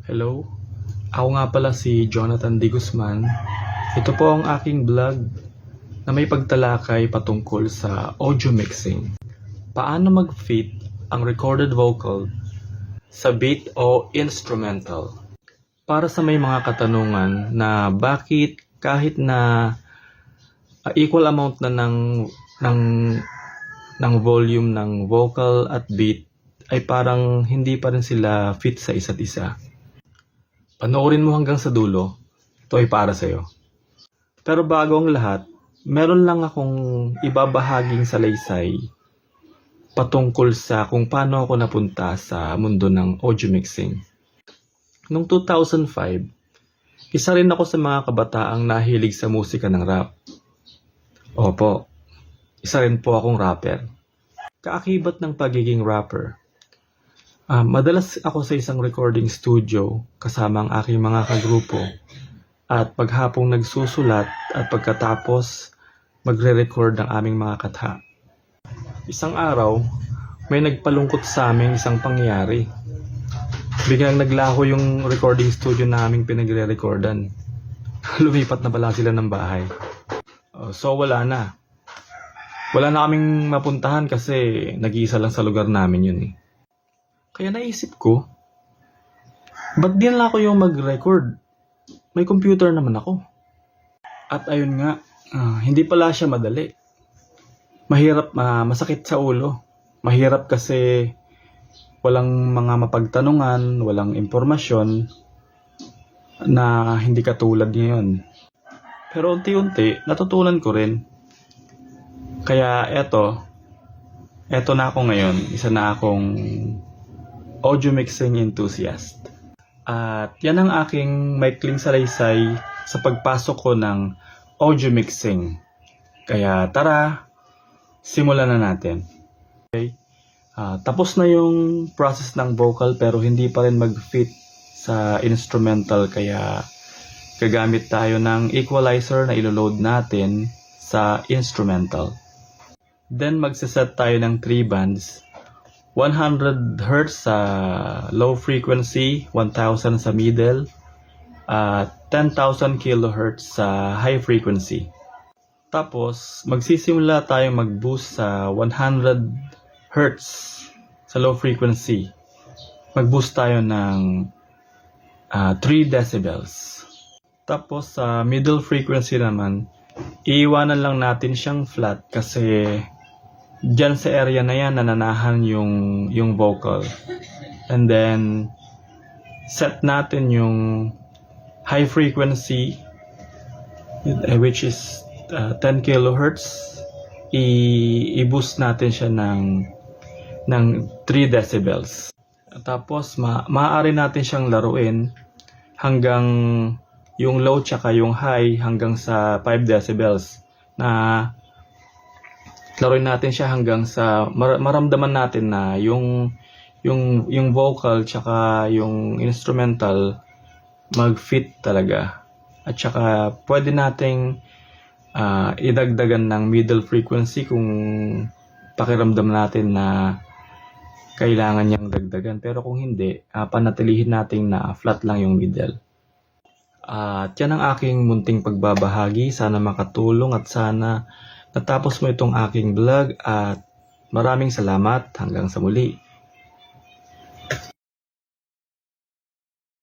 Hello, ako nga pala si Jonathan D. Guzman. Ito po ang aking vlog na may pagtalakay patungkol sa audio mixing. Paano mag-fit ang recorded vocal sa beat o instrumental? Para sa may mga katanungan na bakit kahit na equal amount na ng volume ng vocal at beat ay parang hindi pa rin sila fit sa isa't isa. Panoorin mo hanggang sa dulo, ito ay para sa'yo. Pero bago ang lahat, meron lang akong ibabahaging salaysay patungkol sa kung paano ako napunta sa mundo ng audio mixing. Noong 2005, isa rin ako sa mga kabataang nahilig sa musika ng rap. Opo, isa rin po akong rapper. Kaakibat ng pagiging rapper, madalas ako sa isang recording studio kasama ang aking mga kagrupo at paghapong nagsusulat at pagkatapos magre-record ng aming mga katha. Isang araw, may nagpalungkot sa amin isang pangyayari. Biglang naglaho yung recording studio naming pinagre-recordan. Lumipat na pala sila ng bahay. So wala na. Wala na kaming mapuntahan kasi nag-iisa lang sa lugar namin yun eh. Kaya naisip ko, ba't di na ako yung mag-record? May computer naman ako. At ayun nga, hindi pala siya madali. Mahirap, masakit sa ulo. Mahirap kasi walang mga mapagtanungan, walang impormasyon na hindi katulad ngayon. Pero unti-unti, natutunan ko rin. Kaya eto na ako ngayon. Isa na akong audio mixing enthusiast. At yan ang aking maikling salaysay sa pagpasok ko ng audio mixing. Kaya tara, simulan na natin. Okay? Tapos na yung process ng vocal pero hindi pa rin mag-fit sa instrumental kaya gagamit tayo ng equalizer na ilo-load natin sa instrumental. Then magsiset tayo ng 3 bands. 100 Hz sa low frequency, 1000 sa middle, 10,000 kHz sa high frequency. Tapos, magsisimula tayong mag-boost sa 100 Hz sa low frequency. Mag-boost tayo ng 3 decibels. Tapos, sa middle frequency naman, iiwanan lang natin siyang flat kasi diyan sa area na yan nananahan yung vocal. And then set natin yung high frequency which is 10 kHz. I-boost natin siya ng 3 decibels. Tapos maaari natin siyang laruin hanggang yung low tsaka yung high hanggang sa 5 decibels na laruin natin siya hanggang sa maramdaman natin na yung vocal tsaka yung instrumental mag-fit talaga. At tsaka pwede nating idagdagan ng middle frequency kung pakiramdam natin na kailangan niyang dagdagan. Pero kung hindi, panatilihin natin na flat lang yung middle. At yan ang aking munting pagbabahagi. Sana makatulong at sana natapos mo itong aking vlog at maraming salamat hanggang sa muli.